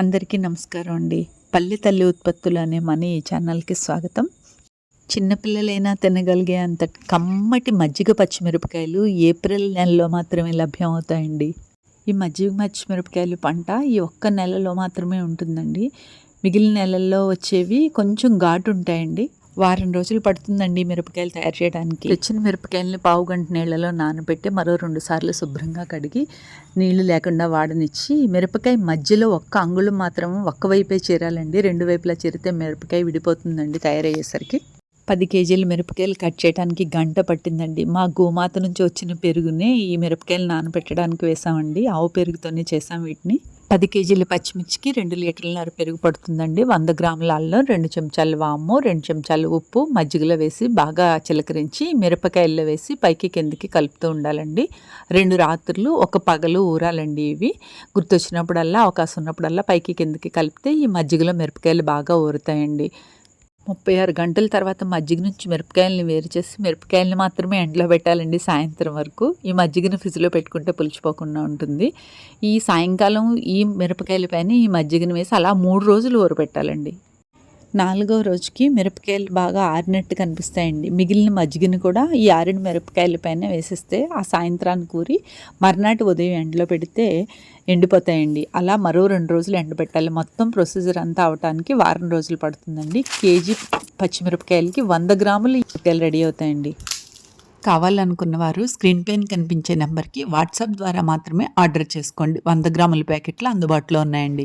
అందరికీ నమస్కారం అండి. పల్లె తల్లి ఉత్పత్తులు అనే మన ఈ ఛానల్కి స్వాగతం. చిన్నపిల్లలైనా తినగలిగే అంత కమ్మటి మజ్జిగ పచ్చిమిరపకాయలు ఏప్రిల్ నెలలో మాత్రమే లభ్యం అవుతాయండి. ఈ మజ్జిగ పచ్చిమిరపకాయలు పంట ఈ ఒక్క నెలలో మాత్రమే ఉంటుందండి. మిగిలిన నెలల్లో వచ్చేవి కొంచెం ఘాటు ఉంటాయండి. వారం రోజులు పడుతుందండి మిరపకాయలు తయారు చేయడానికి. తెచ్చిన మిరపకాయలని పావుగంట నీళ్ళలో నానబెట్టి మరో 2 సార్లు శుభ్రంగా కడిగి నీళ్లు లేకుండా వాడనిచ్చి మిరపకాయ మధ్యలో ఒక్క అంగుళం మాత్రం ఒక్కవైపే చీరాలండి. 2 వైపులా చీరితే మిరపకాయ విడిపోతుందండి తయారయ్యేసరికి. 10 కేజీల మిరపకాయలు కట్ చేయడానికి గంట పట్టిందండి. మా గోమాత నుంచి వచ్చిన పెరుగునే ఈ మిరపకాయలు నానబెట్టడానికి వేసామండి. ఆవు పెరుగుతోనే చేసాం వీటిని. 10 కేజీల పచ్చిమిర్చికి 2 లీటర్లన్నర పెరుగు పడుతుందండి. 100 గ్రాముల అల్లం, 2 చెంచాలు వాము, 2 చెంచాలు ఉప్పు మజ్జిగలో వేసి బాగా చిలకరించి మిరపకాయల్లో వేసి పైకి కిందకి కలుపుతూ ఉండాలండి. 2 రాత్రులు 1 పగలు ఊరాలండి. ఇవి గుర్తొచ్చినప్పుడల్లా అవకాశం ఉన్నప్పుడల్లా పైకి కిందకి కలిపితే ఈ మజ్జిగలో మిరపకాయలు బాగా ఊరుతాయండి. 36 గంటల తర్వాత మజ్జిగ నుంచి మిరపకాయలని వేరు చేసి మిరపకాయలని మాత్రమే ఎండలో పెట్టాలండి సాయంత్రం వరకు. ఈ మజ్జిగను ఫ్రిడ్జ్లో పెట్టుకుంటే పులిచిపోకుండా ఉంటుంది. ఈ సాయంకాలం ఈ మిరపకాయల పైన ఈ మజ్జిగను వేసి అలా 3 రోజులు ఊరబెట్టాలండి. 4వ రోజుకి మిరపకాయలు బాగా ఆరినట్టు కనిపిస్తాయండి. మిగిలిన మజ్జిగను కూడా ఈ ఆరిన మిరపకాయల పైన వేసిస్తే ఆ సాయంత్రానికి ఊరి మర్నాటి ఉదయం ఎండలో పెడితే ఎండిపోతాయండి. అలా మరో 2 రోజులు ఎండబెట్టాలి. మొత్తం ప్రొసీజర్ అంతా అవటానికి వారం రోజులు పడుతుందండి. కేజీ పచ్చిమిరపకాయలకి 100 గ్రాములు మిరపకాయలు రెడీ అవుతాయండి. కావాలనుకున్న వారు స్క్రీన్ పైన కనిపించే నెంబర్కి వాట్సాప్ ద్వారా మాత్రమే ఆర్డర్ చేసుకోండి. 100 గ్రాముల ప్యాకెట్లు అందుబాటులో ఉన్నాయండి.